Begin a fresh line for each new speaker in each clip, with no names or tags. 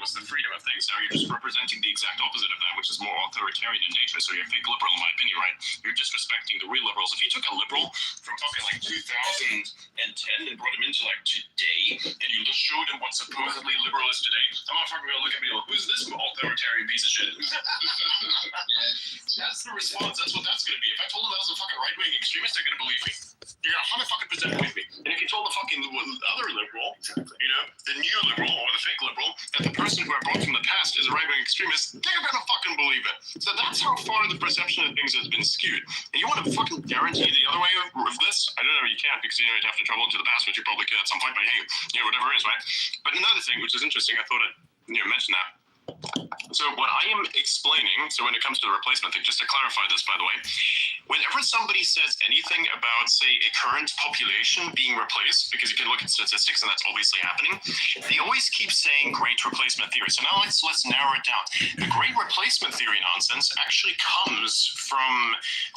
was the freedom of things. Now you're just representing the exact opposite of that, which is more authoritarian in nature. So you're a fake liberal, in my opinion, right? You're disrespecting the real liberals. If you took a liberal from fucking like 2010 and brought him into like today, and you just showed him what supposedly liberal is today, that motherfucker will look at me like, who's this authoritarian piece of shit? That's the response. That's what that's going to be. If I told them that was a fucking right-wing extremist, they're going to believe me. You're going to 100% believe me. And if you told the fucking other liberal, you know, the new liberal or the fake liberal, that the person who I brought from the past is a right-wing extremist, they're going to fucking believe it. So that's how far the perception of things has been skewed. And you want to fucking guarantee the other way of this? I don't know, you can't, because you know, you'd have to travel into the past, which you probably could at some point, but hey, you know, whatever it is, right? But another thing, which is interesting, I thought I'd mention that. So what I am explaining, so when it comes to the replacement thing, just to clarify this, by the way, whenever somebody says anything about, say, a current population being replaced, because you can look at statistics and that's obviously happening, they always keep saying great replacement theory. So now let's narrow it down. The great replacement theory nonsense actually comes from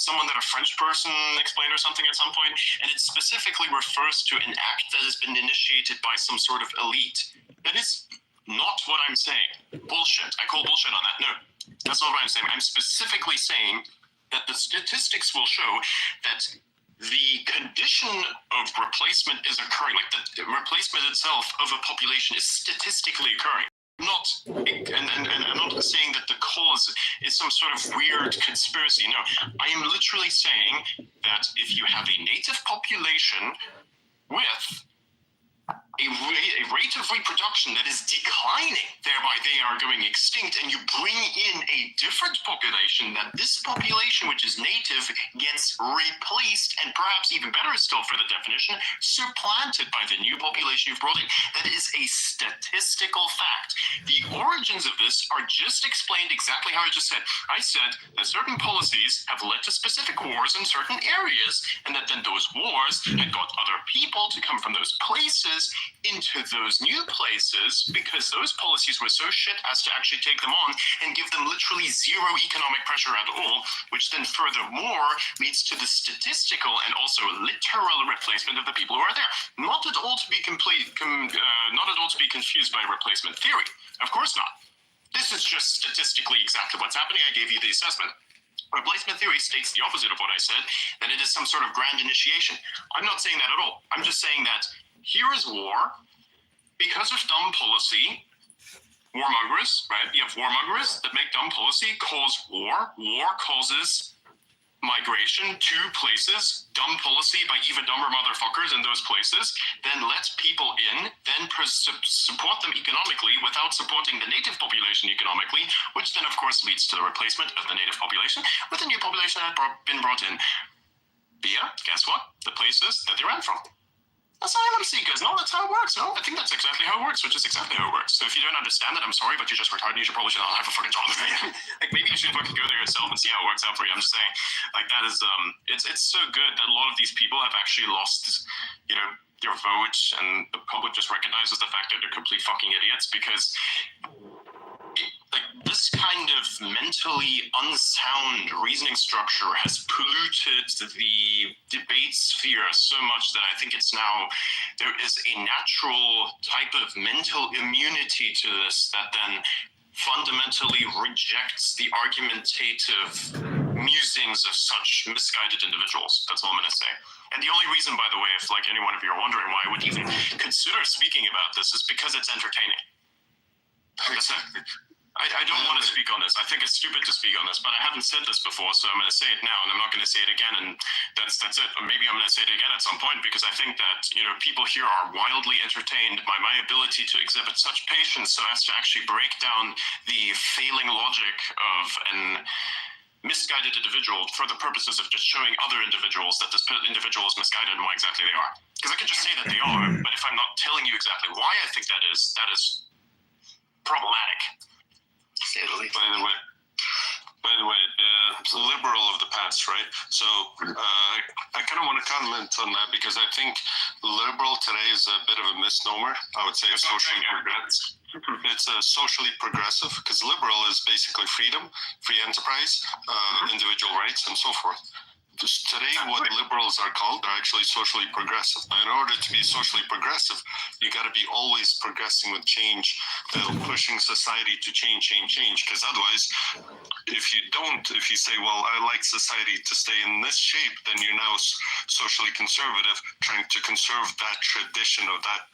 someone that a French person explained or something at some point, and it specifically refers to an act that has been initiated by some sort of elite. That is not what I'm saying. Bullshit. I call bullshit on that. No, that's not what I'm saying. I'm specifically saying that the statistics will show that the condition of replacement is occurring, like the replacement itself of a population is statistically occurring. And I'm not saying that the cause is some sort of weird conspiracy. No, I am literally saying that if you have a native population with a rate of reproduction that is declining, thereby they are going extinct, and you bring in a different population, that this population, which is native, gets replaced, and perhaps even better still for the definition, supplanted by the new population you've brought in. That is a statistical fact. The origins of this are just explained exactly how I just said. I said that certain policies have led to specific wars in certain areas, and that then those wars had got other people to come from those places into those new places, because those policies were so shit as to actually take them on and give them literally zero economic pressure at all, which then furthermore leads to the statistical and also literal replacement of the people who are there. Not at all to be not at all to be confused by replacement theory. Of course not. This is just statistically exactly what's happening. I gave you the assessment. Replacement theory states the opposite of what I said, that it is some sort of grand initiation. I'm not saying that at all. I'm just saying that here is war. Because of dumb policy, warmongers, right? You have warmongers that make dumb policy, cause war. War causes migration to places, dumb policy by even dumber motherfuckers in those places, then lets people in, then support them economically without supporting the native population economically, which then of course leads to the replacement of the native population with a new population that had been brought in via, guess what? The places that they ran from. Asylum seekers. No, that's how it works. No, I think that's exactly how it works, which is exactly how it works. So if you don't understand it, I'm sorry, but you're just retarded. You should probably not have a fucking job. Like maybe you should fucking go there yourself and see how it works out for you. I'm just saying, like that is it's so good that a lot of these people have actually lost, you know, their vote, and the public just recognizes the fact that they're complete fucking idiots, because like this kind of mentally unsound reasoning structure has polluted the debate sphere so much that I think it's now, there is a natural type of mental immunity to this that then fundamentally rejects the argumentative musings of such misguided individuals. That's all I'm going to say. And the only reason, by the way, if like any one of you are wondering why I would even consider speaking about this, is because it's entertaining. That's it. I don't want to speak on this. I think it's stupid to speak on this, but I haven't said this before, so I'm going to say it now, and I'm not going to say it again, and that's it. Or maybe I'm going to say it again at some point, because I think that, you know, people here are wildly entertained by my ability to exhibit such patience so as to actually break down the failing logic of an misguided individual for the purposes of just showing other individuals that this individual is misguided and why exactly they are. Because I could just say that they are, but if I'm not telling you exactly why I think that is problematic.
By the way, the liberal of the past, right? So I kind of want to comment on that, because I think liberal today is a bit of a misnomer. I would say it's a socially progressive, because liberal is basically freedom, free enterprise, individual rights, and so forth. today what liberals are called are actually socially progressive. Now, in order to be socially progressive, you got to be always progressing with change, pushing society to change, because otherwise, if you say, well, I like society to stay in this shape, then you're now socially conservative, trying to conserve that tradition of that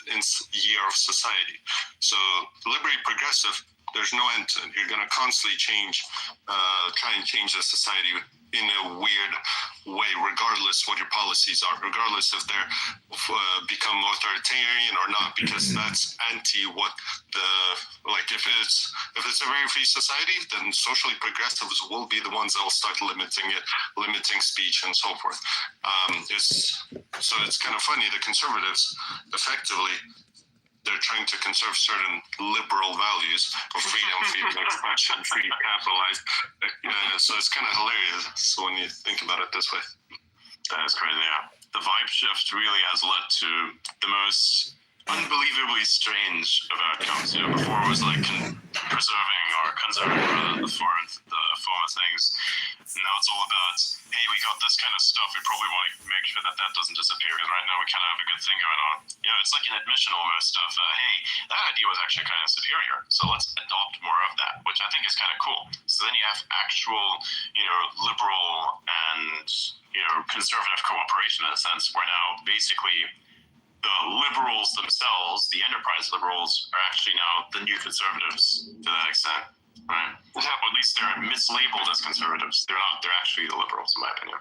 year of society. So liberally progressive, there's no end to it. You're going to constantly try and change the society in a weird way, regardless what your policies are, regardless if they're become authoritarian or not, because that's anti what if it's a very free society, then socially progressives will be the ones that will start limiting speech and so forth. So it's kind of funny, the conservatives effectively, they're trying to conserve certain liberal values of freedom, expression, free capitalized. So it's kind of hilarious when you think about it this way.
That is crazy, yeah. The vibe shift really has led to the most unbelievably strange of outcomes. Before it was like preserving or conserving the former things. Now it's all about, hey, we got this kind of stuff. We probably want to make sure that doesn't disappear, because right now we kind of have a good thing going on. It's like an admission almost of, hey, that idea was actually kind of superior, so let's adopt more of that, which I think is kind of cool. So then you have actual, liberal and, conservative cooperation in a sense, where now basically the liberals themselves, the enterprise liberals, are actually now the new conservatives to that extent. Right. Well, at least they're mislabeled as conservatives. They're not. They're actually the liberals, in my opinion.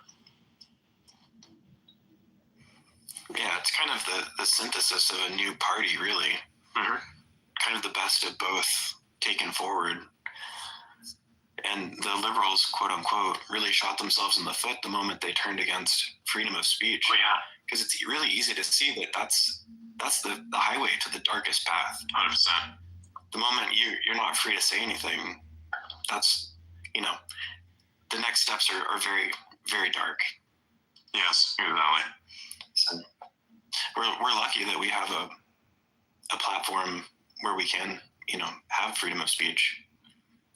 Yeah, it's kind of the synthesis of a new party, really.
Mm-hmm.
Kind of the best of both taken forward. And the liberals, quote unquote, really shot themselves in the foot the moment they turned against freedom of speech.
Oh, yeah.
Because it's really easy to see that that's the highway to the darkest path.
100%.
The moment you're not free to say anything, that's, the next steps are very, very dark.
Yes, exactly.
So we're lucky that we have a platform where we can, have freedom of speech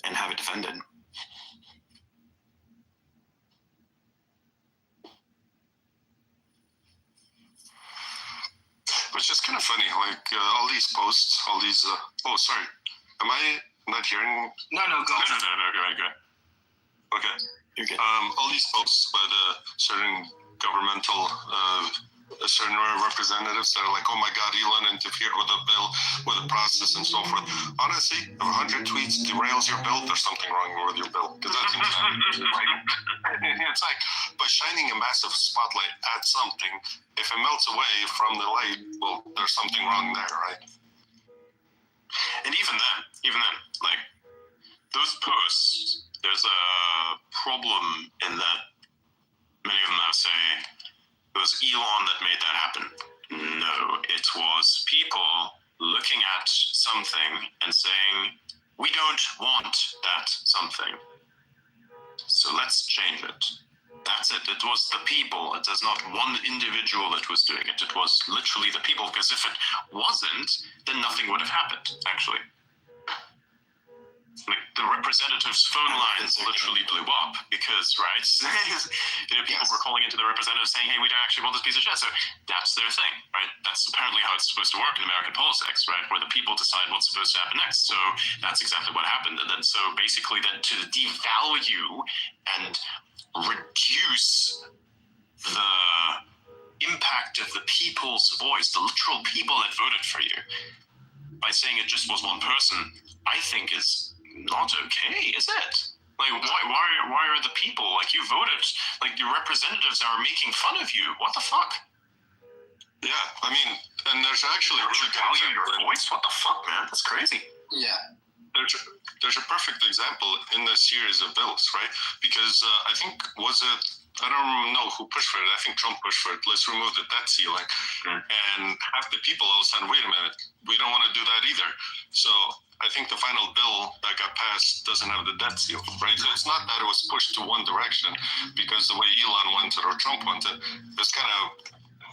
and have it defended.
Which is kind of funny, all these posts, all these. Oh, sorry, am I not hearing?
No, go ahead.
Okay.
You're good.
All these posts by the certain governmental, certain representatives that are like, oh my God, Elon interfered with the bill, with the process and so forth. Honestly, if 100 tweets derails your bill, there's something wrong with your bill. Because that's insanity, right? It's like, by shining a massive spotlight at something, if it melts away from the light, well, there's something wrong there, right?
And even then, like, those posts, there's a problem in that many of them now say it was Elon that made that happen. No, it was people looking at something and saying, we don't want that something, so let's change it. That's it. It was the people. It is not one individual that was doing it. It was literally the people, because if it wasn't, then nothing would have happened, actually. Like, the representatives' phone lines literally blew up because, right? People were calling into the representatives saying, hey, we don't actually want this piece of shit. So that's their thing, right? That's apparently how it's supposed to work in American politics, right? Where the people decide what's supposed to happen next. So that's exactly what happened. And then, so basically, then to devalue and reduce the impact of the people's voice, the literal people that voted for you, by saying it just was one person, I think is not okay, is it? Like, why are the people, like, you voted, like, your representatives are making fun of you? What the fuck?
Yeah, I mean, and there's actually really
value your voice? What the fuck, man? That's crazy.
Yeah.
There's a perfect example in the series of bills, right? Because I think, I don't know who pushed for it. I think Trump pushed for it. Let's remove the debt ceiling. And half the people all of a sudden, wait a minute, we don't want to do that either. So I think the final bill that got passed doesn't have the debt ceiling, right? So it's not that it was pushed to one direction because the way Elon wanted or Trump wanted, it's kind of,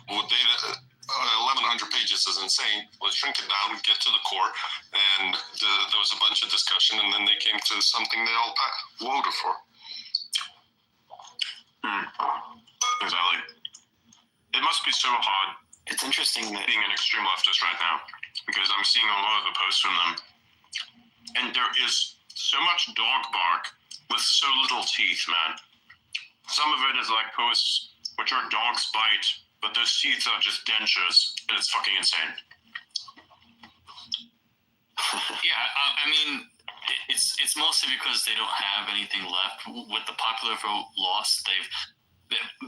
1,100 pages is insane. Let's shrink it down, get to the core, and there was a bunch of discussion, and then they came to something they all voted for.
Exactly. It must be so hard
It's interesting that
being an extreme leftist right now, because I'm seeing a lot of the posts from them, and there is so much dog bark with so little teeth, man. Some of it is like posts which are dogs bite, but those teeth are just dentures, and it's fucking insane.
Yeah, I mean, it's mostly because they don't have anything left. With the popular vote lost,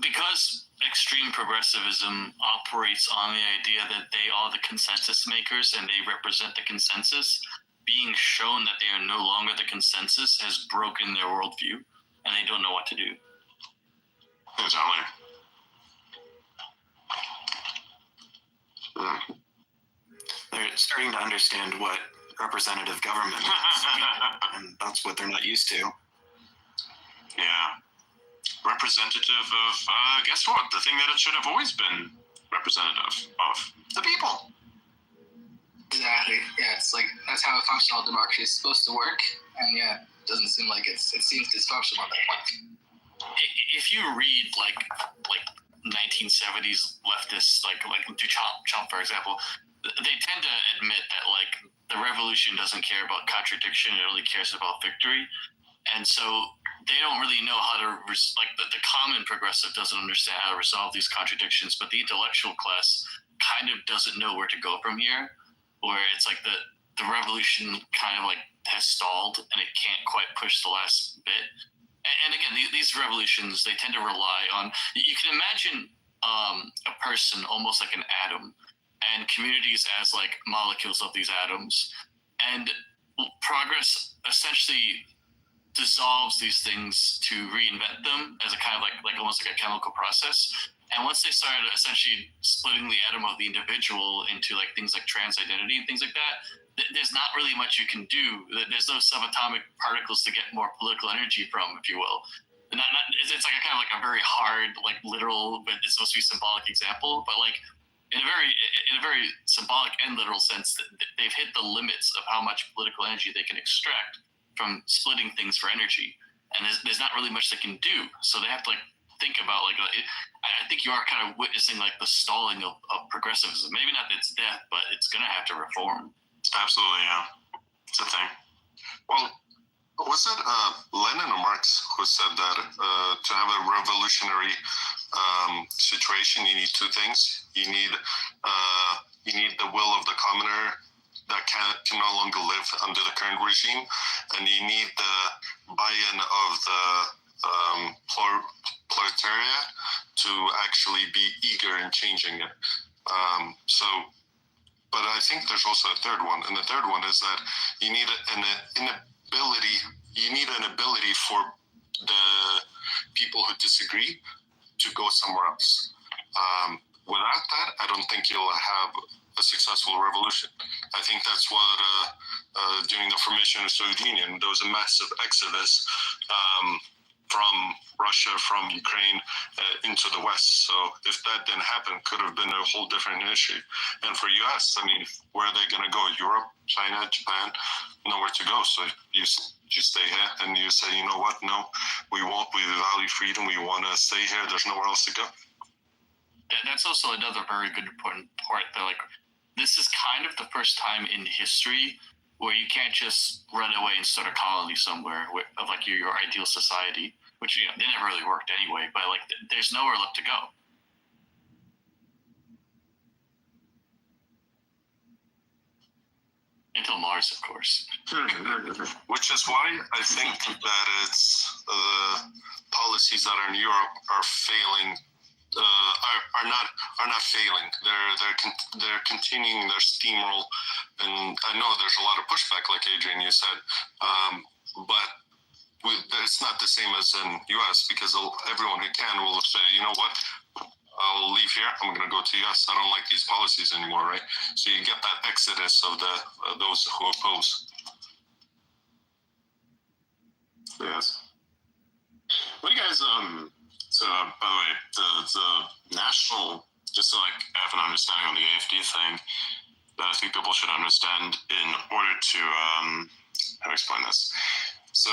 because extreme progressivism operates on the idea that they are the consensus makers and they represent the consensus. Being shown that they are no longer the consensus has broken their worldview, and they don't know what to do.
Exactly.
they're starting to understand what representative government is, and that's what they're not used to.
Yeah. Representative of, guess what? The thing that it should have always been representative of. The people.
Exactly. Yeah, it's like that's how a functional democracy is supposed to work, and yeah, it doesn't seem like it seems dysfunctional at that point.
If you read like 1970s leftists, like Duchamp, for example, they tend to admit that like the revolution doesn't care about contradiction; it only cares about victory, and so they don't really know how to the common progressive doesn't understand how to resolve these contradictions, but the intellectual class kind of doesn't know where to go from here. Where it's like the revolution kind of like has stalled and it can't quite push the last bit. And again, these revolutions, they tend to rely on, you can imagine a person almost like an atom and communities as like molecules of these atoms. And progress essentially dissolves these things to reinvent them as a kind of like almost like a chemical process. And once they start essentially splitting the atom of the individual into like things like trans identity and things like that, there's not really much you can do. There's no subatomic particles to get more political energy from, if you will. It's like a kind of like a very hard, like literal, but it's supposed to be symbolic example. But like in a very symbolic and literal sense, they've hit the limits of how much political energy they can extract from splitting things for energy. And there's not really much they can do. So they have to like think about like I think you are kind of witnessing like the stalling of progressivism. Maybe not that it's death, but it's gonna have to reform.
Absolutely, yeah. It's a thing.
Well, was it Lenin or Marx who said that to have a revolutionary situation, you need two things. You need the will of the commoner that can no longer live under the current regime, and you need the buy-in of the proletariat to actually be eager in changing it. But I think there's also a third one, and the third one is that you need an ability for the people who disagree to go somewhere else. Without that, I don't think you'll have a successful revolution. I think that's what during the formation of the Soviet Union, there was a massive exodus from Russia, from Ukraine into the West. So if that didn't happen, could have been a whole different issue. And for US, I mean, where are they going to go? Europe, China, Japan, nowhere to go. So you stay here and you say, you know what? No, we value freedom. We want to stay here. There's nowhere else to go.
That's also another very good important part. That like this is kind of the first time in history where you can't just run away and start a colony somewhere of like your ideal society, which they never really worked anyway. But like there's nowhere left to go. Until Mars, of course.
Which is why I think that it's the policies that are in Europe are failing. Are not failing. They're continuing their steamroll, and I know there's a lot of pushback, like Adrian you said, but it's not the same as in US because everyone who can will say, you know what, I'll leave here. I'm going to go to US. I don't like these policies anymore, right? So you get that exodus of those who oppose.
Yes. What do you guys So, by the way, the national, just to like have an understanding on the AFD thing, that I think people should understand in order to, how to explain this. So,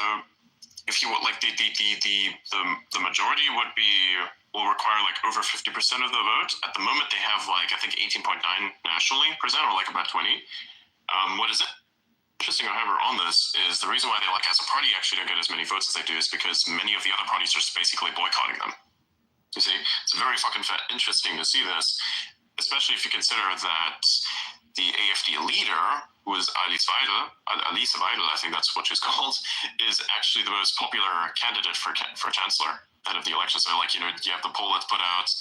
if you would like the majority will require like over 50% of the vote. At the moment, they have like I think 18.9 nationally percent, or like about 20. What is it? Interesting, however, on this is the reason why they like as a party actually don't get as many votes as they do is because many of the other parties are just basically boycotting them. You see, it's very fucking interesting to see this, especially if you consider that the AFD leader, who is Alice Weidel, I think that's what she's called, is actually the most popular candidate for chancellor out of the election. So, like, you know, you have the poll that's put out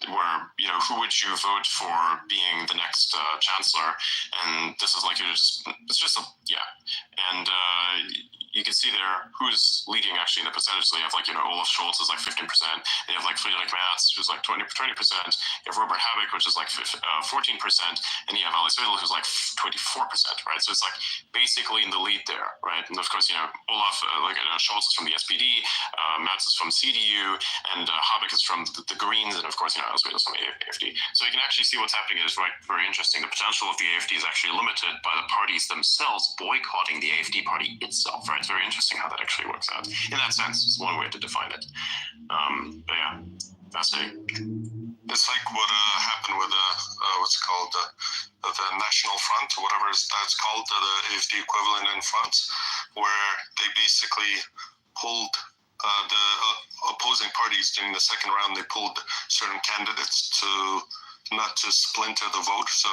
where, you know, who would you vote for being the next chancellor? And this is like, it's just a, yeah. And you can see there who's leading actually in the percentage. So you have like, you know, Olaf Scholz is like 15%. They have like Friedrich Merz, who's like 20%. You have Robert Habeck, which is like 14%. And you have Alice Weidel, who's like 24%, right? So it's like basically in the lead there, right? And of course, you know, Olaf, Scholz is from the SPD, Merz is from CDU, and Habeck is from the Greens, and of course, you know, Alice Weidel is from the AFD. So you can actually see what's happening is right, very interesting. The potential of the AFD is actually limited by the parties themselves boycotting the AFD party itself, right? It's very interesting how that actually works out. In that sense, it's one way to define it. But yeah, fascinating.
It's like what happened with what's it called, the National Front, or whatever that's called, the AFD equivalent in France, where they basically pulled the opposing parties during the second round. They pulled certain candidates to not to splinter the vote, so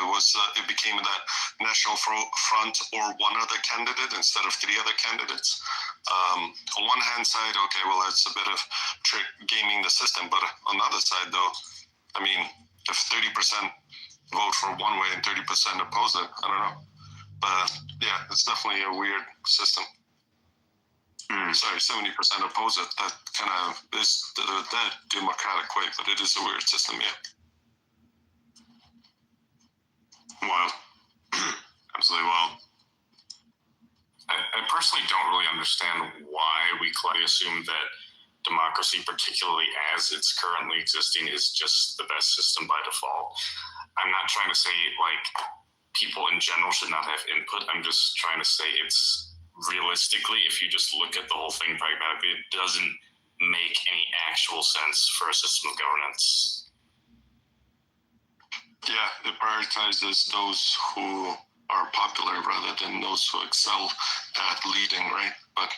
it became that National Front or one other candidate instead of three other candidates. On one hand side, okay, well, that's a bit of trick gaming the system, but on the other side, though, I mean, if 30% vote for one way and 30% oppose it, I don't know. But yeah, it's definitely a weird system. Sorry, 70% oppose it. That kind of is that democratic way, but it is a weird system, yeah.
Wild. Absolutely wild.
I personally don't really understand why we clearly assume that democracy, particularly as it's currently existing, is just the best system by default. I'm not trying to say like people in general should not have input. I'm just trying to say it's realistically, if you just look at the whole thing pragmatically, it doesn't make any actual sense for a system of governance.
Yeah, it prioritizes those who are popular rather than those who excel at leading, right? But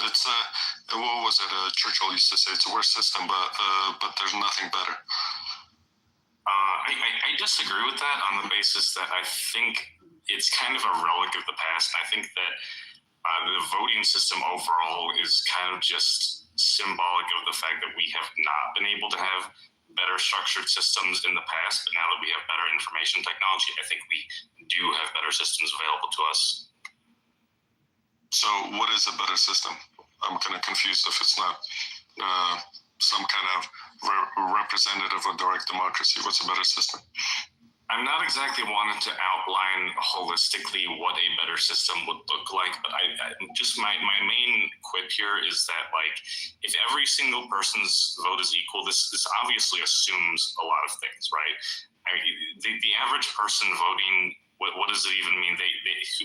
it's what was it? Churchill used to say it's a worse system, but there's nothing better.
I disagree with that on the basis that I think it's kind of a relic of the past. I think that the voting system overall is kind of just symbolic of the fact that we have not been able to have better structured systems in the past, but now that we have better information technology, I think we do have better systems available to us.
So what is a better system? I'm kind of confused if it's not some kind of representative or direct democracy. What's a better system?
I'm not exactly wanting to outline holistically what a better system would look like, but I just my main quip here is that, like, if every single person's vote is equal, this obviously assumes a lot of things, right? I mean, the average person voting, what does it even mean? They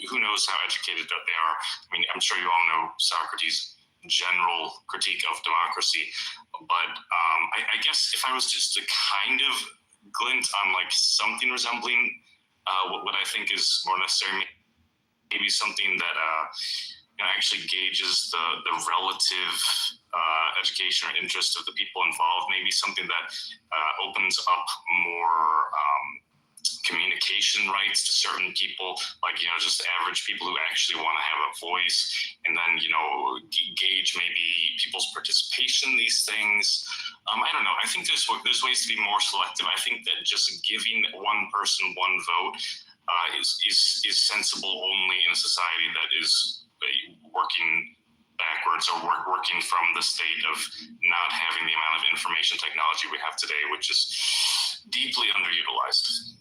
who knows how educated they are? I mean, I'm sure you all know Socrates' general critique of democracy, but I guess if I was just to kind of glint on like something resembling what I think is more necessary, maybe something that actually gauges the relative education or interest of the people involved, maybe something that opens up more communication rights to certain people, like, just average people who actually want to have a voice, and then, gauge maybe people's participation in these things. I don't know. I think there's ways to be more selective. I think that just giving one person one vote is sensible only in a society that is working backwards or working from the state of not having the amount of information technology we have today, which is deeply underutilized.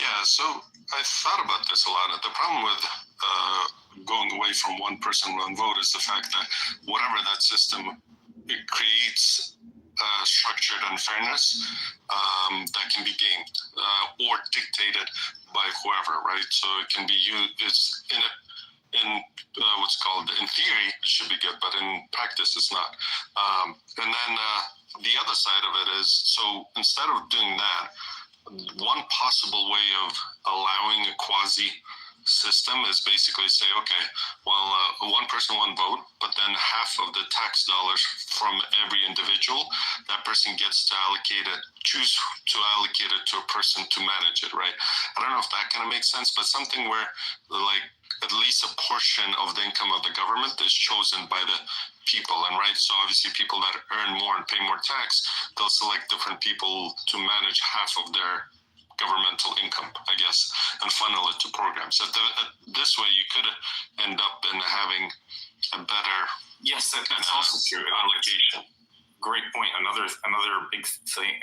Yeah, so I thought about this a lot. The problem with going away from one person, one vote is the fact that whatever that system, it creates structured unfairness that can be gamed or dictated by whoever, right? So it can be used. It's in it. in theory it should be good, but in practice it's not. And then the other side of it is, so instead of doing that, one possible way of allowing a quasi system is basically say, okay, well, one person, one vote, but then half of the tax dollars from every individual, that person gets to choose to allocate it to a person to manage it, right? I don't know if that kind of makes sense, but something where like at least a portion of the income of the government is chosen by the people, and right, so obviously people that earn more and pay more tax, they'll select different people to manage half of their governmental income, I guess, and funnel it to programs. This way, you could end up in having a better
Yes, that's also true.
allocation.
Great point. Another big thing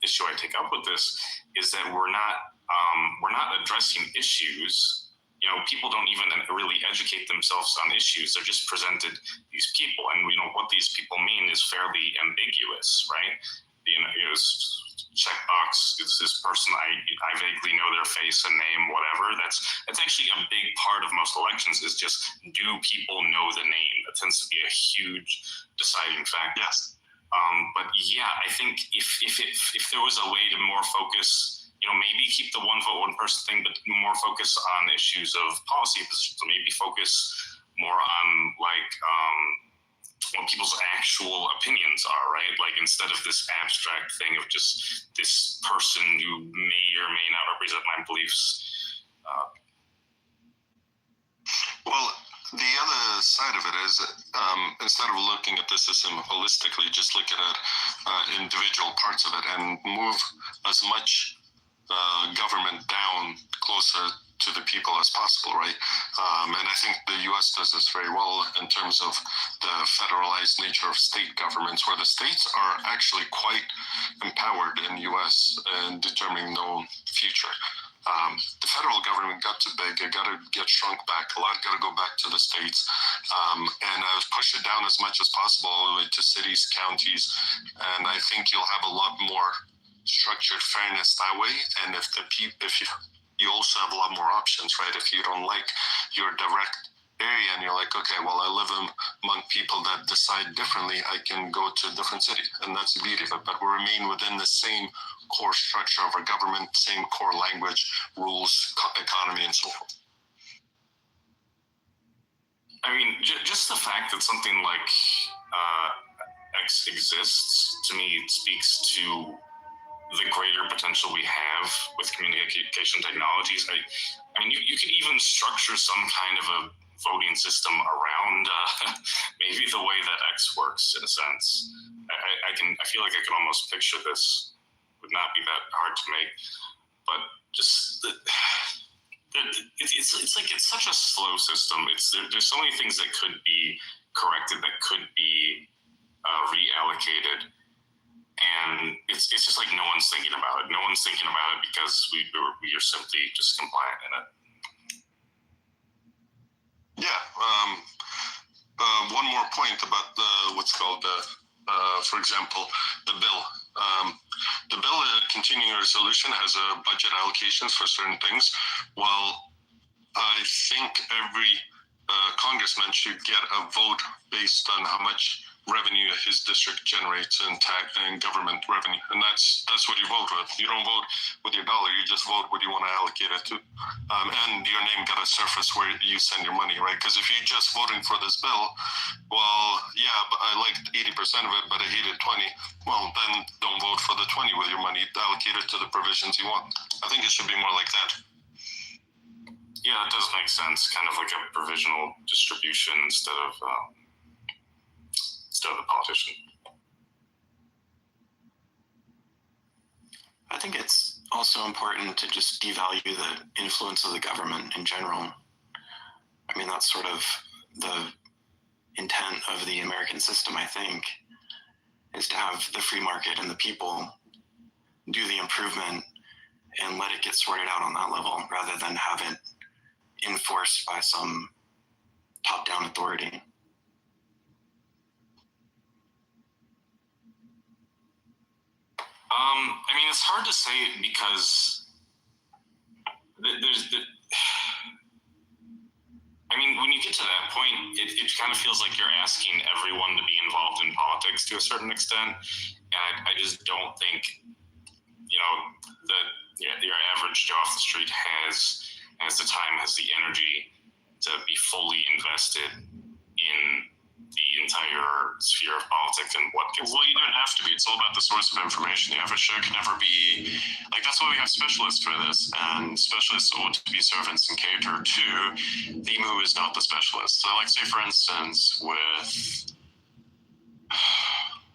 issue I take up with this is that we're not addressing issues. You know, people don't even really educate themselves on issues. They're just presented these people, and what these people mean is fairly ambiguous, right? Checkbox, it's this person, I vaguely know their face and name, whatever. That's actually a big part of most elections, is just, do people know the name? That tends to be a huge deciding factor.
Yes.
But yeah, I think if there was a way to more focus, maybe keep the one vote, one person thing, but more focus on issues of policy, so maybe focus more on what people's actual opinions are, right? Like, instead of this abstract thing of just this person who may or may not represent my beliefs.
Well, the other side of it is, instead of looking at the system holistically, just look at individual parts of it and move as much government down closer to the people as possible, right? And I think the US does this very well in terms of the federalized nature of state governments, where the states are actually quite empowered in the US in determining their own future. The federal government got too big, it got to get shrunk back, a lot got to go back to the states, and push it down as much as possible all the way to cities, counties, and I think you'll have a lot more structured fairness that way. And if you also have a lot more options, right? If you don't like your direct area and you're like, okay, well, I live among people that decide differently, I can go to a different city, and that's the beauty of it. But we remain within the same core structure of our government, same core language, rules, economy, and so forth.
I mean, just the fact that something like X exists, to me, it speaks to the greater potential we have with communication technologies. I mean, you could even structure some kind of a voting system around maybe the way that X works, in a sense. I feel like I can almost picture this. Would not be that hard to make, but just it's like it's such a slow system. There's so many things that could be corrected, that could be reallocated. And it's just like no one's thinking about it. No one's thinking about it because we are simply just compliant in it.
Yeah. One more point about for example, the bill. The bill, continuing resolution, has a budget allocations for certain things. Well, I think every congressman should get a vote based on how much revenue his district generates in tax and government revenue, and that's what you vote with. You don't vote with your dollar; you just vote what you want to allocate it to, and your name got to surface where you send your money, right? Because if you're just voting for this bill, well, yeah, but I liked 80% of it, but I hated 20. Well, then don't vote for the 20 with your money. Allocate it to the provisions you want. I think it should be more like that.
Yeah, that does make sense. Kind of like a provisional distribution instead of a politician.
I think it's also important to just devalue the influence of the government in general. I mean, that's sort of the intent of the American system, I think, is to have the free market and the people do the improvement and let it get sorted out on that level, rather than have it enforced by some top-down authority.
I mean, it's hard to say because I mean, when you get to that point, it kind of feels like you're asking everyone to be involved in politics to a certain extent, and I just don't think, you know, that your average Joe off the street has the time, has the energy to be fully invested in the entire sphere of politics and what gets.
Well, you don't have to be. It's all about the source of information. The average show can never be like. That's why we have specialists for this, and specialists ought to be servants and cater to the who is not the specialist. So, like, say for instance, with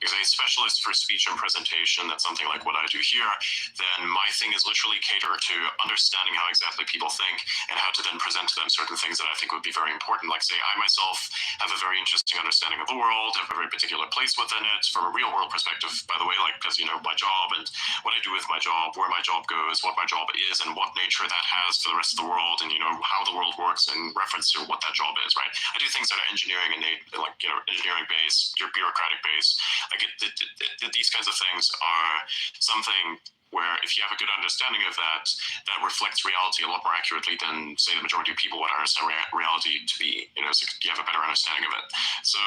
because a specialist for speech and presentation, that's something like what I do here, then my thing is literally cater to understanding how exactly people think and how to then present to them certain things that I think would be very important. Like, say, I myself have a very interesting understanding of the world, have a very particular place within it from a real world perspective, by the way, like, because, you know, my job and what I do with my job, where my job goes, what my job is, and what nature that has for the rest of the world, and, you know, how the world works in reference to what that job is, right? I do things that are engineering and like, you know, engineering based, bureaucratic based. Like, these kinds of things are something where if you have a good understanding of that, that reflects reality a lot more accurately than, say, the majority of people would understand reality to be, you know, so you have a better understanding of it. So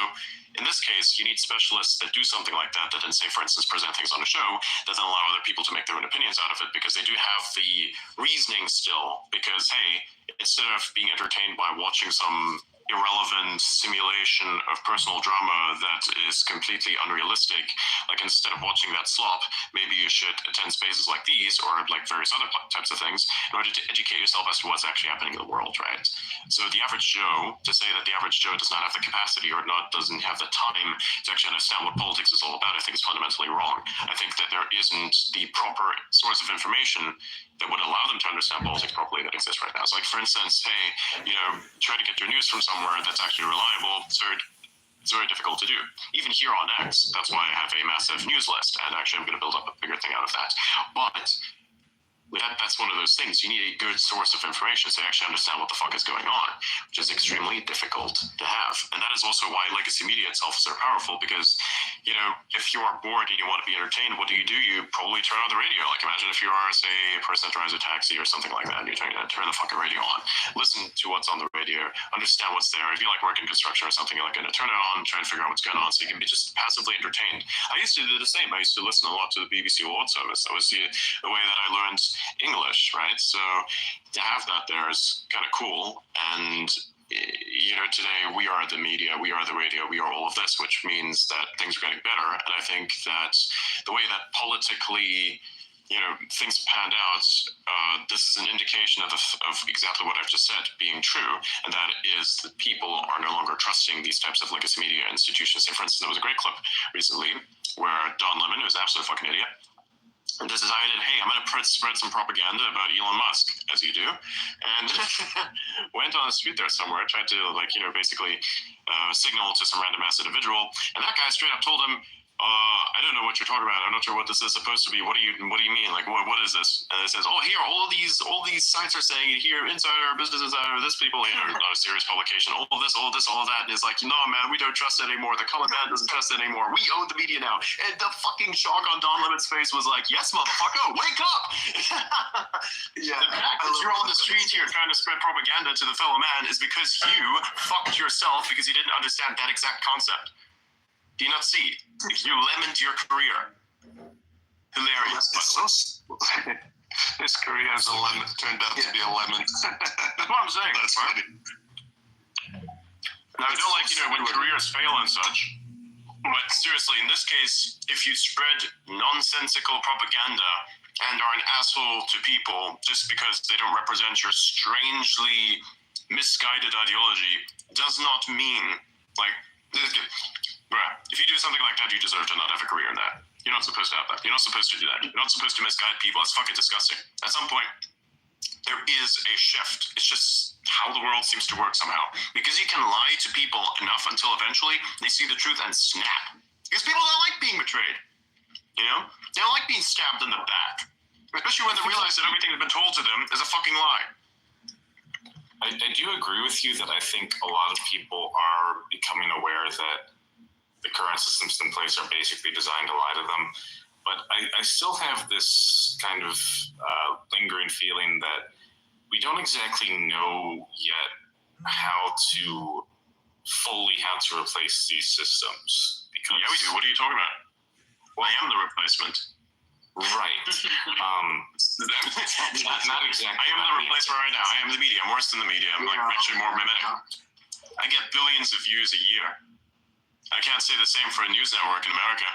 in this case, you need specialists that do something like that then, say, for instance, present things on a show that then allow other people to make their own opinions out of it, because they do have the reasoning still, because, hey, instead of being entertained by watching some irrelevant simulation of personal drama that is completely unrealistic, like, instead of watching that slop, maybe you should attend spaces like these or like various other types of things in order to educate yourself as to what's actually happening in the world, right? So the average Joe, to say that the average Joe does not have the capacity or doesn't have the time to actually understand what politics is all about, I think is fundamentally wrong. I think that there isn't the proper source of information that would allow them to understand politics properly that exists right now. So, like, for instance, hey, you know, try to get your news from somewhere that's actually reliable. It's very difficult to do. Even here on X, that's why I have a massive news list, and actually I'm going to build up a bigger thing out of that. But that's one of those things. You need a good source of information so you actually understand what the fuck is going on, which is extremely difficult to have. And that is also why legacy media itself is so powerful, because, you know, if you are bored and you want to be entertained, what do? You probably turn on the radio. Like, imagine if you are, say, a person that drives a taxi or something like that, and you're trying to turn the fucking radio on. Listen to what's on the radio, understand what's there. If you like working construction or something, you're like, going to turn it on, try to figure out what's going on so you can be just passively entertained. I used to do the same. I used to listen a lot to the BBC World Service. That was the way that I learned English, right? So to have that there is kind of cool. And, you know, today we are the media, we are the radio, we are all of this, which means that things are getting better. And I think that the way that politically, you know, things panned out, this is an indication of exactly what I've just said being true, and that is that people are no longer trusting these types of legacy media institutions. So, for instance, there was a great clip recently where Don Lemon, who's an absolute fucking idiot, and decided, hey, I'm going to spread some propaganda about Elon Musk, as you do, and went on the street there somewhere, tried to, like, you know, basically signal to some random ass individual, and that guy straight up told him, I don't know what you're talking about. I'm not sure what this is supposed to be. What do you mean? Like, what is this? And it says, oh, here, all these sites are saying it here, Insider, Business Insider, this people, you know, not a serious publication, all of this, all of that. And it's like, no, man, we don't trust it anymore. The common man doesn't trust it anymore. We own the media now. And the fucking shock on Don Lemon's face was like, yes, motherfucker, wake up.
Yeah,
The fact that you're on the street here trying to spread propaganda to the fellow man is because you fucked yourself because you didn't understand that exact concept. Do you not see? You lemoned your career. Hilarious.
His career as a lemon turned out to be a lemon.
That's what I'm saying.
That's
right? Now, I don't like, you know, when careers fail and such. But seriously, in this case, if you spread nonsensical propaganda and are an asshole to people just because they don't represent your strangely misguided ideology, does not mean, like, if you do something like that, you deserve to not have a career in that. You're not supposed to have that. You're not supposed to do that. You're not supposed to misguide people. It's fucking disgusting. At some point, there is a shift. It's just how the world seems to work somehow. Because you can lie to people enough until eventually they see the truth and snap. Because people don't like being betrayed. You know? They don't like being stabbed in the back. Especially when they realize that everything that's been told to them is a fucking lie.
I do agree with you that I think a lot of people are becoming aware that the current systems in place are basically designed to lie to them. But I still have this kind of lingering feeling that we don't exactly know yet how to fully have to replace these systems. Because,
Yeah, we do. What are you talking about? Well, I am the replacement.
right. Not exactly.
I am the replacement right now. I am the media. I'm worse than the media. I'm like actually more mimetic. I get billions of views a year. I can't say the same for a news network in America.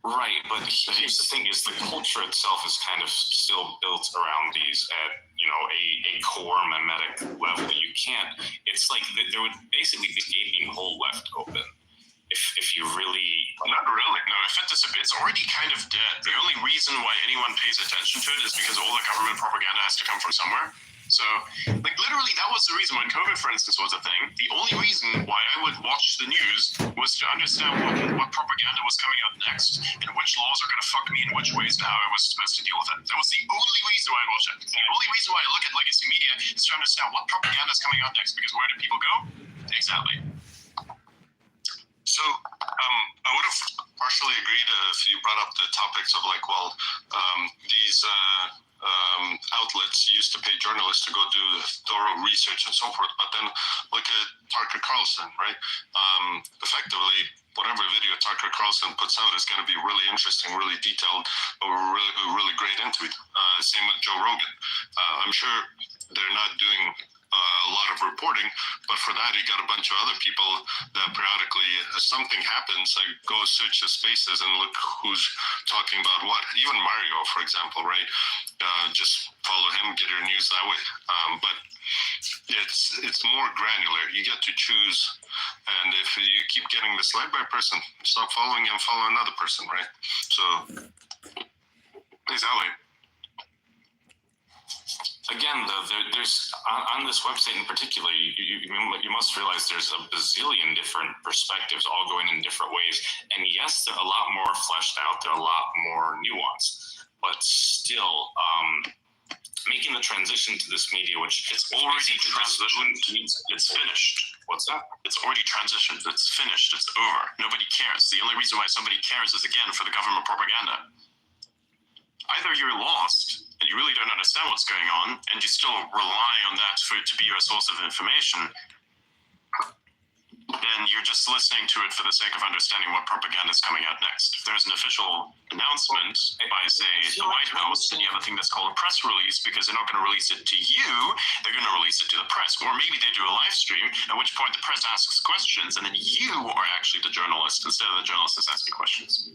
Right, but here's the thing: is the culture itself is kind of still built around these at a core mimetic level. You can't. It's like there would basically be a gaping hole left open if you really.
Not really. No, if it disappears, it's already kind of dead. The only reason why anyone pays attention to it is because all the government propaganda has to come from somewhere. So, like, literally, that was the reason when COVID, for instance, was a thing. The only reason why I would watch the news was to understand what propaganda was coming out next and which laws are going to fuck me in which ways and how I was supposed to deal with it. That was the only reason why I watched it. The only reason why I look at legacy media is to understand what propaganda is coming out next, because where do people go? Exactly.
So I would have partially agreed if you brought up the topics of like, well, these outlets used to pay journalists to go do thorough research and so forth, but then look at Tucker Carlson, right? Effectively, whatever video Tucker Carlson puts out is going to be really interesting, really detailed, or really great into it. Same with Joe Rogan. I'm sure they're not doing a lot of reporting, but for that, you got a bunch of other people that periodically, as something happens, like go search the spaces and look who's talking about what. Even Mario, for example, right? Just follow him, get your news that way. But it's more granular. You get to choose, and if you keep getting misled by a person, stop following him, follow another person, right? So, exactly.
Again, though, there's on this website in particular, you must realize there's a bazillion different perspectives all going in different ways. And yes, they're a lot more fleshed out, they're a lot more nuanced, but still, making the transition to this media, which
It's already transitioned. It's finished.
What's that?
It's already transitioned. It's finished. It's over. Nobody cares. The only reason why somebody cares is, again, for the government propaganda. Either you're lost and you really don't understand what's going on and you still rely on that for it to be your source of information, then you're just listening to it for the sake of understanding what propaganda is coming out next. If there's an official announcement by, say, the White House, then you have a thing that's called a press release, because they're not going to release it to you, they're going to release it to the press. Or maybe they do a live stream, at which point the press asks questions, and then you are actually the journalist instead of the journalist that's asking questions.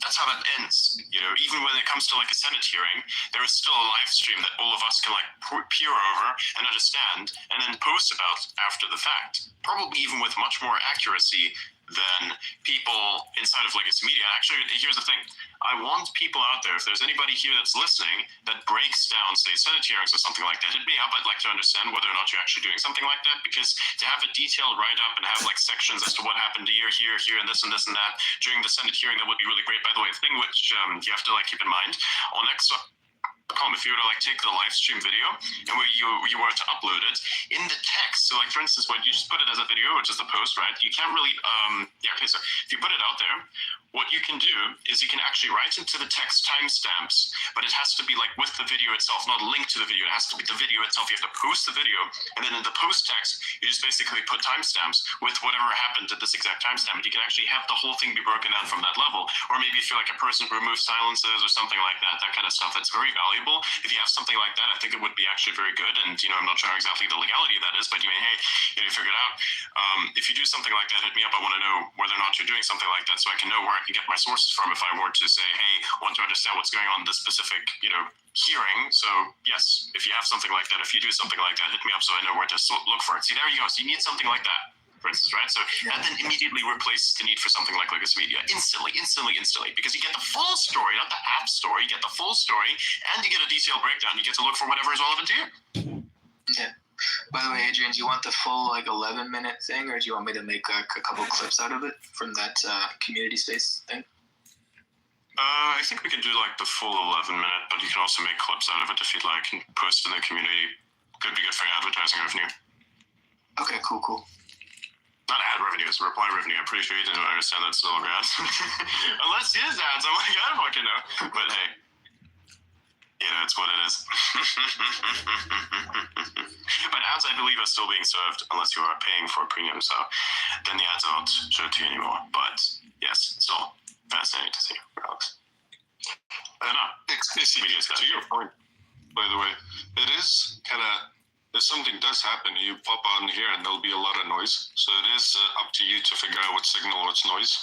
That's how that ends. Even when it comes to like a Senate hearing, there is still a live stream that all of us can like peer over and understand and then post about after the fact. Probably even with much more accuracy than people inside of legacy media. Actually, here's the thing. I want people out there, if there's anybody here that's listening that breaks down, say, Senate hearings or something like that, hit me up. I'd like to understand whether or not you're actually doing something like that, because to have a detailed write-up and have like sections as to what happened here, and this and that during the Senate hearing, that would be really great. By the way, the thing which you have to like keep in mind, on if you were to like take the live stream video and where you were to upload it in the text, so like for instance when you just put it as a video, which is the post, right, you can't really so if you put it out there, what you can do is you can actually write into the text timestamps, but it has to be like with the video itself, not linked to the video. It has to be the video itself. You have to post the video, and then in the post text you just basically put timestamps with whatever happened at this exact timestamp, and you can actually have the whole thing be broken down from that level. Or maybe if you're like a person who removes silences or something like that kind of stuff, that's very valuable. If you have something like that, I think it would be actually very good. And I'm not sure exactly the legality of that is, but you figure it out. If you do something like that, hit me up. I want to know whether or not you're doing something like that, so I can know where I can get my sources from if I were to say, hey, I want to understand what's going on in this specific hearing. So yes, if you have something like that, if you do something like that, hit me up so I know where to look for it. See, there you go. So you need something like that, for instance, right? So that then immediately replaces the need for something like legacy media instantly, because you get the full story, not the half story. You get the full story, and you get a detailed breakdown. You get to look for whatever is relevant to you.
Yeah. By the way, Adrian, do you want the full 11-minute thing, or do you want me to make a couple clips out of it from that community space thing?
I think we could do like the full 11-minute, but you can also make clips out of it if you'd like and post in the community. Could be good for advertising revenue.
Okay, cool.
Not ad revenue, it's reply revenue. I'm pretty sure you didn't understand that slogan. Unless it is ads, I'm like, I don't fucking know. But hey.
It's what it is. But ads, I believe, are still being served unless you are paying for a premium. So then the ads aren't shown to you anymore. But yes, still fascinating to see. Alex. I don't know.
To your point, by the way, it is kind of, if something does happen, you pop on here and there'll be a lot of noise. So it is up to you to figure out what signal, what's noise.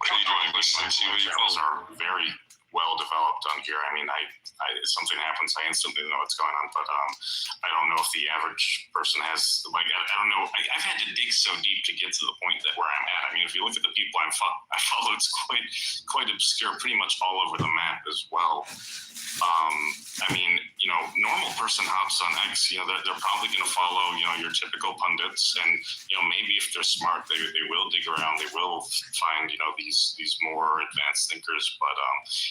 Trade drawing lists and see where you
channels
fall.
are very well developed on here. I mean, if something happens, I instantly know what's going on. But I don't know if the average person has, like, I don't know. I've had to dig so deep to get to the point that where I'm at. I mean, if you look at the people I follow, it's quite obscure, pretty much all over the map as well. I mean, normal person hops on X, they're probably going to follow, your typical pundits, and maybe if they're smart, they will dig around, they will find, these more advanced thinkers, but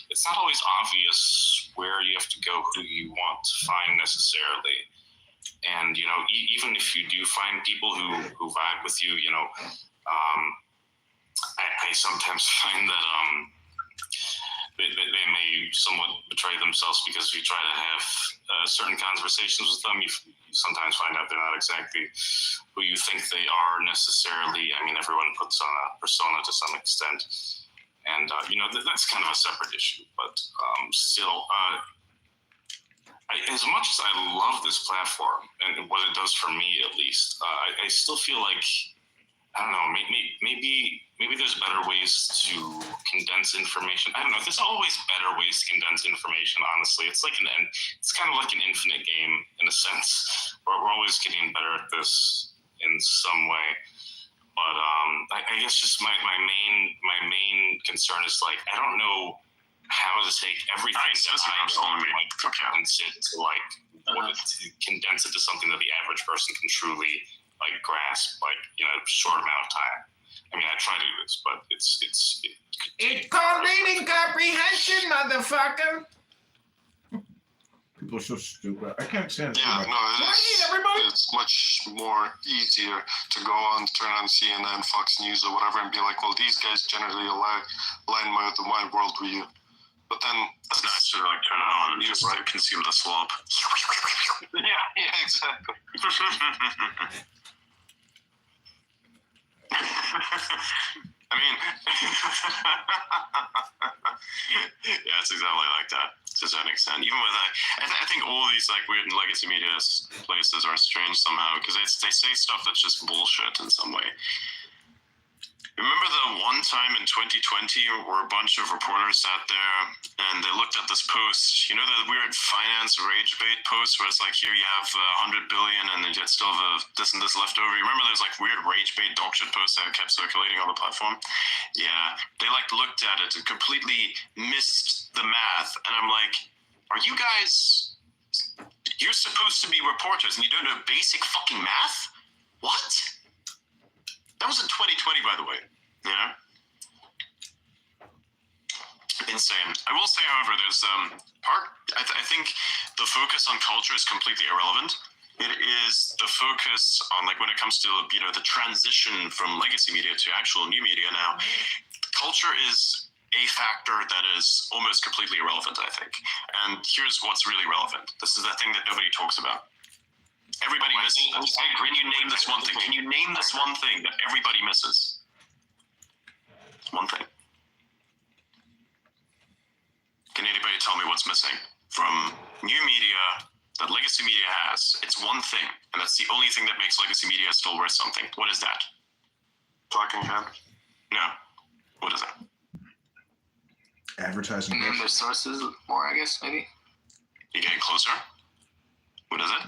it's not always obvious where you have to go, who you want to find necessarily. And even if you do find people who vibe with you, I sometimes find that they may somewhat betray themselves, because if you try to have certain conversations with them, you sometimes find out they're not exactly who you think they are necessarily. I mean, everyone puts on a persona to some extent, and that's kind of a separate issue. But still, as much as I love this platform and what it does for me, at least, I still feel like, I don't know, maybe there's better ways to condense information. I don't know. There's always better ways to condense information, honestly. It's kind of like an infinite game in a sense. We're always getting better at this in some way. But I guess just my main concern is, like, I don't know how to take everything that I know and condense it to condense it to something that the average person can truly grasp, in a short amount of time. I mean, I try to do this, but it's
called reading comprehension, motherfucker. People are so stupid. I can't stand it.
Yeah, no, it's much more easier to go on, turn on CNN, Fox News, or whatever, and be like, well, these guys generally align with my worldview. But then
it's not to turn it on just to consume the slop.
Yeah, exactly.
I mean, yeah, it's exactly like that to a certain extent. Even with I think all these weird legacy media places are strange somehow, because they say stuff that's just bullshit in some way. Remember the one time in 2020 where a bunch of reporters sat there and they looked at this post, the weird finance rage bait post where it's like, here you have 100 billion and you still have this and this left over. You remember those weird rage bait dog shit posts that kept circulating on the platform? Yeah, they looked at it and completely missed the math. And I'm like, are you guys, you're supposed to be reporters and you don't know basic fucking math? What? That was in 2020, by the way. Insane. I will say, however, there's I think the focus on culture is completely irrelevant. It is the focus on when it comes to the transition from legacy media to actual new media now. Culture is a factor that is almost completely irrelevant, I think. And here's what's really relevant. This is the thing that nobody talks about. Everybody misses. I agree. Can you name this one thing? Can you name this one thing that everybody misses? One thing. Can anybody tell me what's missing from new media that legacy media has? It's one thing, and that's the only thing that makes legacy media still worth something. What is that?
Talking head.
No. What is it?
Advertising.
Remember sources more, I guess, maybe.
You getting closer? What is it?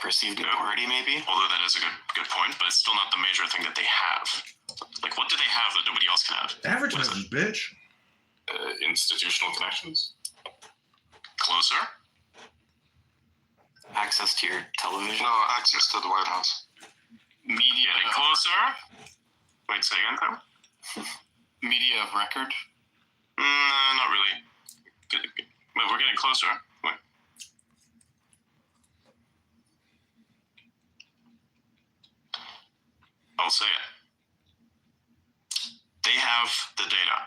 Perceived authority, maybe?
Although that is a good point, but it's still not the major thing that they have. What do they have that nobody else can have?
Advertisers, bitch.
Institutional connections.
Closer?
Access to your television?
No, access to the White House.
Media.
Getting closer? Wait, say again, Tyler?
Media of record.
Not really. But we're getting closer. Wait. I'll say it. They have the data.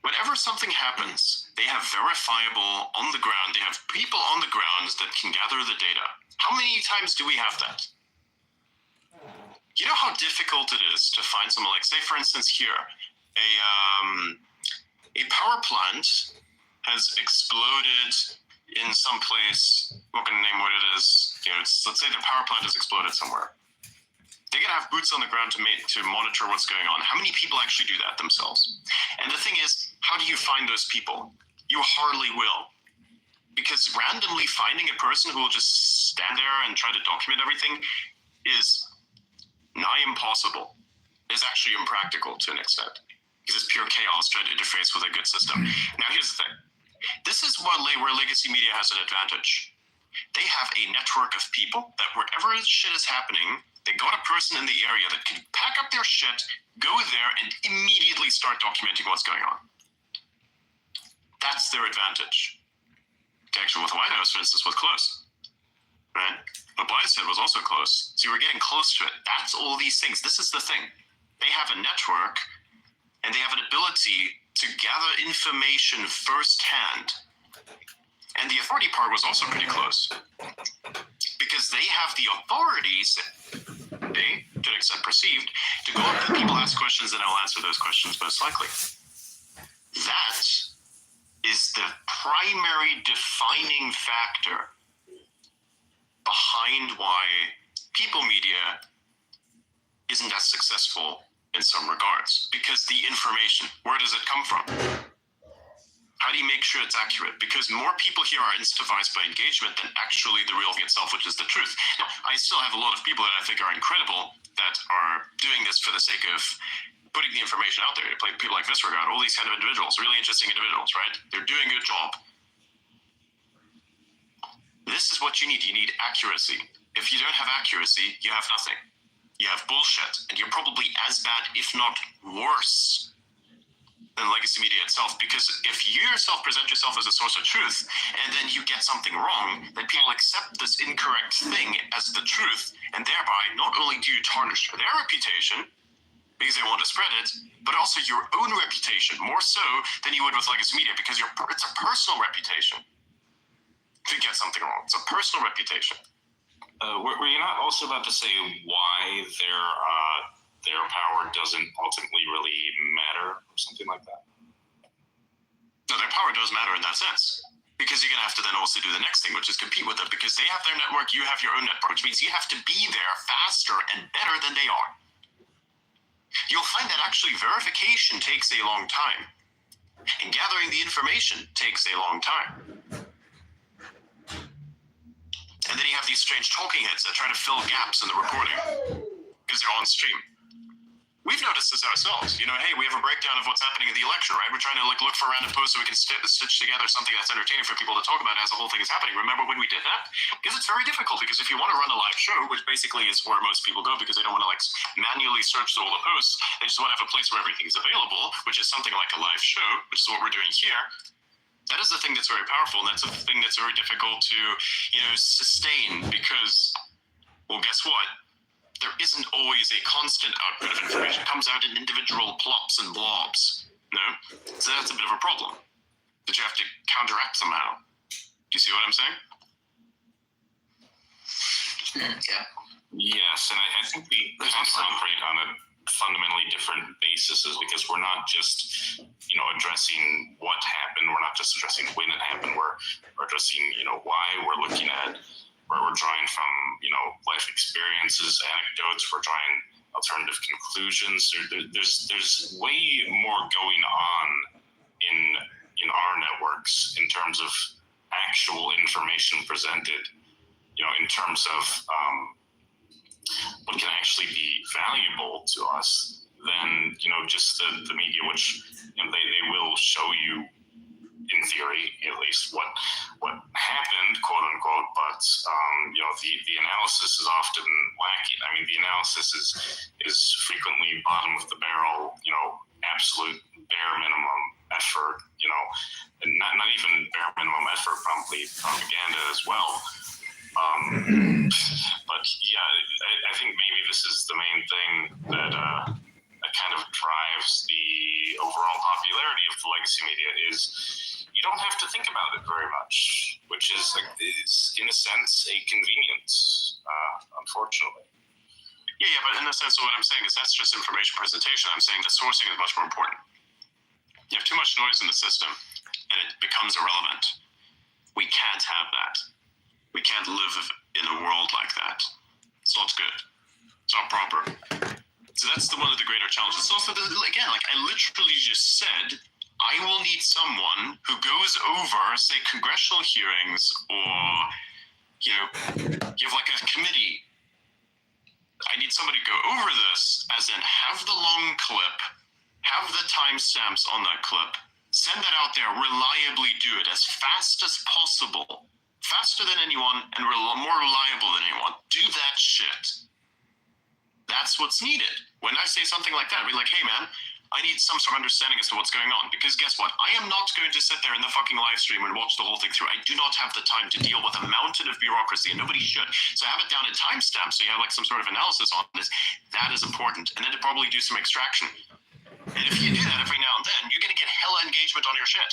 Whenever something happens, they have verifiable on the ground, they have people on the ground that can gather the data. How many times do we have that? You know how difficult it is to find someone, like, say, for instance, here, a power plant has exploded in some place. I'm not going to name what it is. Let's say the power plant has exploded somewhere. They're going to have boots on the ground to monitor what's going on. How many people actually do that themselves? And the thing is, how do you find those people? You hardly will. Because randomly finding a person who will just stand there and try to document everything is nigh impossible. It's actually impractical to an extent. Because it's pure chaos trying to interface with a good system. Now here's the thing. This is where legacy media has an advantage. They have a network of people that wherever shit is happening, they got a person in the area that can pack up their shit, go there, and immediately start documenting what's going on. That's their advantage. Actually, with the White House, for instance, was close. Right? What Blythe said was also close. So we're getting close to it. That's all these things. This is the thing. They have a network, and they have an ability to gather information firsthand. And the authority part was also pretty close. Because they have the authorities, they, to an extent perceived, to go up to people, ask questions, and I'll answer those questions most likely. That is the primary defining factor behind why people media isn't as successful in some regards. Because the information, where does it come from? How do you make sure it's accurate? Because more people here are incentivized by engagement than actually the real thing itself, which is the truth. Now, I still have a lot of people that I think are incredible that are doing this for the sake of putting the information out there. People like Visregard, all these kind of individuals, really interesting individuals, right? They're doing a good job. This is what you need. You need accuracy. If you don't have accuracy, you have nothing. You have bullshit, and you're probably as bad, if not worse, than legacy media itself. Because if you yourself present yourself as a source of truth, and then you get something wrong, then people accept this incorrect thing as the truth, and thereby not only do you tarnish their reputation, because they want to spread it, but also your own reputation, more so than you would with legacy media, because it's a personal reputation to get something wrong. It's a personal reputation.
Were you not also about to say why their power doesn't ultimately really matter or something like that?
No, their power does matter in that sense. Because you're going to have to then also do the next thing, which is compete with them. Because they have their network, you have your own network, which means you have to be there faster and better than they are. You'll find that actually verification takes a long time. And gathering the information takes a long time. And then you have these strange talking heads that try to fill gaps in the reporting because they're on stream. We've noticed this ourselves. Hey, we have a breakdown of what's happening in the election, right? We're trying to look for random posts so we can stitch together something that's entertaining for people to talk about as the whole thing is happening. Remember when we did that? Because it's very difficult. Because if you want to run a live show, which basically is where most people go because they don't want to manually search through all the posts, they just want to have a place where everything's available, which is something like a live show, which is what we're doing here. That is the thing that's very powerful, and that's the thing that's very difficult to, sustain because, well, guess what? There isn't always a constant output of information. It comes out in individual plops and blobs, So that's a bit of a problem that you have to counteract somehow. Do you see what I'm saying?
Yeah.
Yes, and I think we operate on a fundamentally different basis because we're not just addressing what happened, we're not just addressing when it happened, we're addressing why, we're looking at where we're drawing from life experiences, anecdotes, we're drawing alternative conclusions. There's way more going on in our networks in terms of actual information presented, in terms of what can actually be valuable to us than just the media, which they will show you in theory at least what happened, quote unquote, but the analysis is often lacking. I mean, the analysis is frequently bottom of the barrel, absolute bare minimum effort, and not even bare minimum effort, probably propaganda as well. But yeah, I think maybe this is the main thing that I kind of drives the overall popularity of the legacy media is you don't have to think about it very much, which is in a sense a convenience, unfortunately.
Yeah, but in the sense of what I'm saying is that's just information presentation. I'm saying the sourcing is much more important. You have too much noise in the system, and it becomes irrelevant. We can't have that. We can't live in a world like that. It's not good. It's not proper. So that's one of the greater challenges. It's also, again, like I literally just said, I will need someone who goes over, say, congressional hearings or, you have like a committee. I need somebody to go over this, as in have the long clip, have the timestamps on that clip, send that out there, reliably do it as fast as possible, faster than anyone and more reliable than anyone. Do that shit. That's what's needed. When I say something like that, I'll be like, hey man, I need some sort of understanding as to what's going on. Because guess what? I am not going to sit there in the fucking live stream and watch the whole thing through. I do not have the time to deal with a mountain of bureaucracy, and nobody should. So have it down in timestamps so you have like some sort of analysis on this. That is important. And then to probably do some extraction. And if you do that every now and then, you're going to get hella engagement on your shit.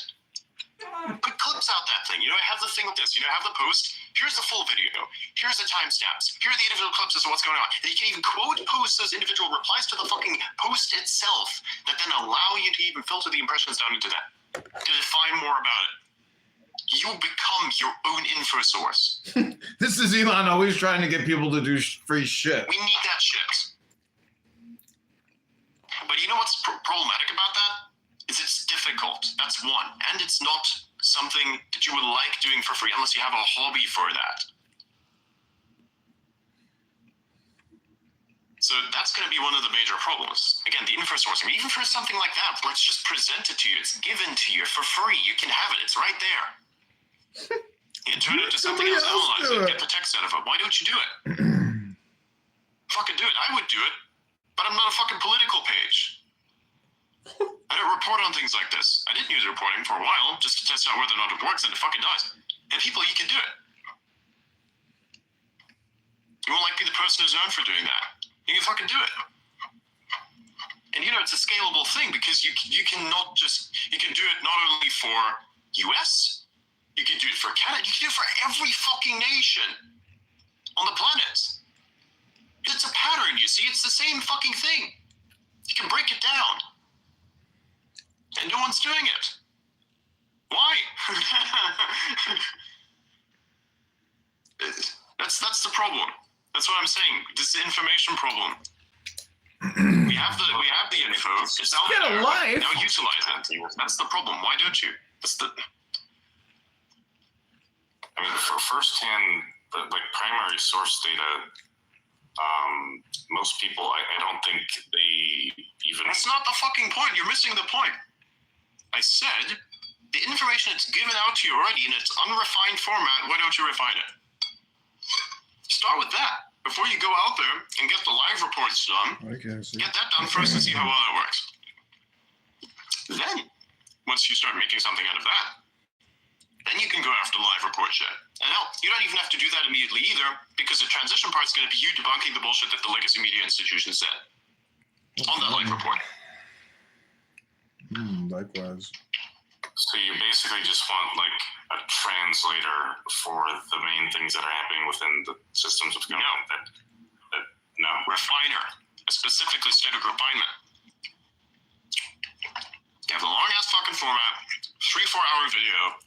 Put clips out that thing. Have the thing with this. Have the post. Here's the full video. Here's the timestamps. Here are the individual clips as to what's going on. And you can even quote post those individual replies to the fucking post itself that then allow you to even filter the impressions down into that. To define more about it. You become your own info source.
This is Elon always trying to get people to do free shit.
We need that shit. But you know what's problematic about that? It's difficult. That's one. And it's not something that you would like doing for free unless you have a hobby for that. So that's going to be one of the major problems. Again, the info sourcing, even for something like that, where it's just presented to you, it's given to you for free. You can have it. It's right there. You turn it into something else, analyze it, get the text out of it. Why don't you do it? Fucking do it. I would do it, but I'm not a fucking political page. I don't report on things like this. I didn't use reporting for a while just to test out whether or not it works, and it fucking does. And people, you can do it. You won't like be the person who's known for doing that. You can fucking do it. And it's a scalable thing because you can not just, you can do it not only for US, you can do it for Canada, you can do it for every fucking nation on the planet. It's a pattern, you see, it's the same fucking thing. You can break it down. And no one's doing it. Why? That's the problem. That's what I'm saying. This information problem. We have the info. It's out
Get a
there.
life.
Now utilize it. That's the problem. Why don't you?
I mean, for firsthand, like primary source data, most people, I don't think they even.
That's not the fucking point. You're missing the point. I said the information that's given out to you already in its unrefined format. Why don't you refine it? Start with that before you go out there and get the live reports done.
Okay, see.
Get that done first and see how well it works. Then, once you start making something out of that, then you can go after live report shit. And hell, you don't even have to do that immediately either, because the transition part's going to be you debunking the bullshit that the legacy media institution said on that live report.
Likewise.
So you basically just want like a translator for the main things that are happening within the systems of government. No.
Refiner. A specifically stated refinement. You have a long ass fucking format, 3-4 hour video.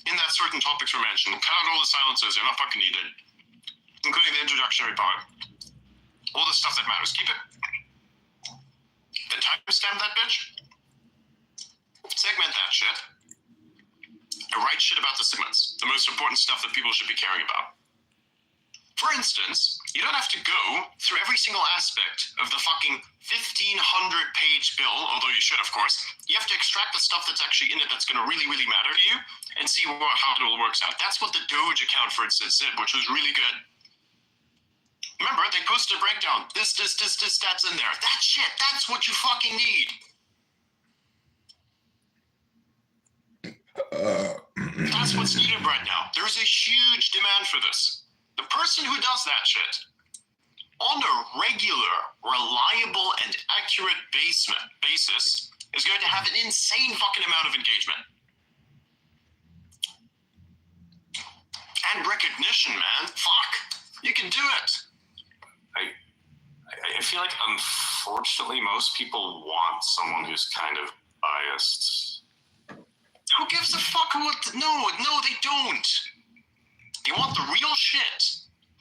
In that certain topics were mentioned. Cut out all the silences, they're not fucking needed. Including the introductory part. All the stuff that matters. Keep it. Then timestamp that bitch. Segment that shit. And write shit about the segments. The most important stuff that people should be caring about. For instance, you don't have to go through every single aspect of the fucking 1,500-page bill, although you should, of course. You have to extract the stuff that's actually in it that's going to really, really matter to you and see how it all works out. That's what the Doge account, for instance, did, which was really good. Remember, they posted a breakdown. This, that's in there. That shit, that's what you fucking need. That's what's needed right now. There's a huge demand for this. The person who does that shit on a regular, reliable, and accurate basis is going to have an insane fucking amount of engagement. And recognition, man. Fuck. You can do it.
I feel like, unfortunately, most people want someone who's kind of biased.
Who gives a fuck what? No, they don't. They want the real shit.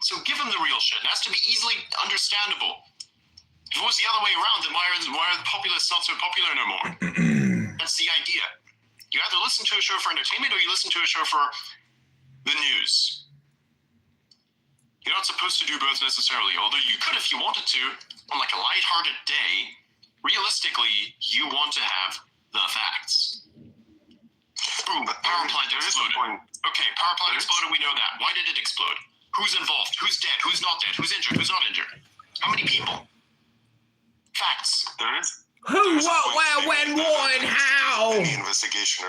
So give them the real shit. It has to be easily understandable. If it was the other way around, then why are the populists not so popular no more? That's the idea. You either listen to a show for entertainment or you listen to a show for the news. You're not supposed to do both necessarily, although you could if you wanted to, on like a lighthearted day. Realistically, you want to have the facts. Boom, power plant exploded. Okay, power plant exploded, we know that. Why did it explode? Who's involved? Who's dead? Who's not dead? Who's injured? Who's not injured? How many people? Facts.
There is.
Who, what, where, when, what, and how?
Any investigation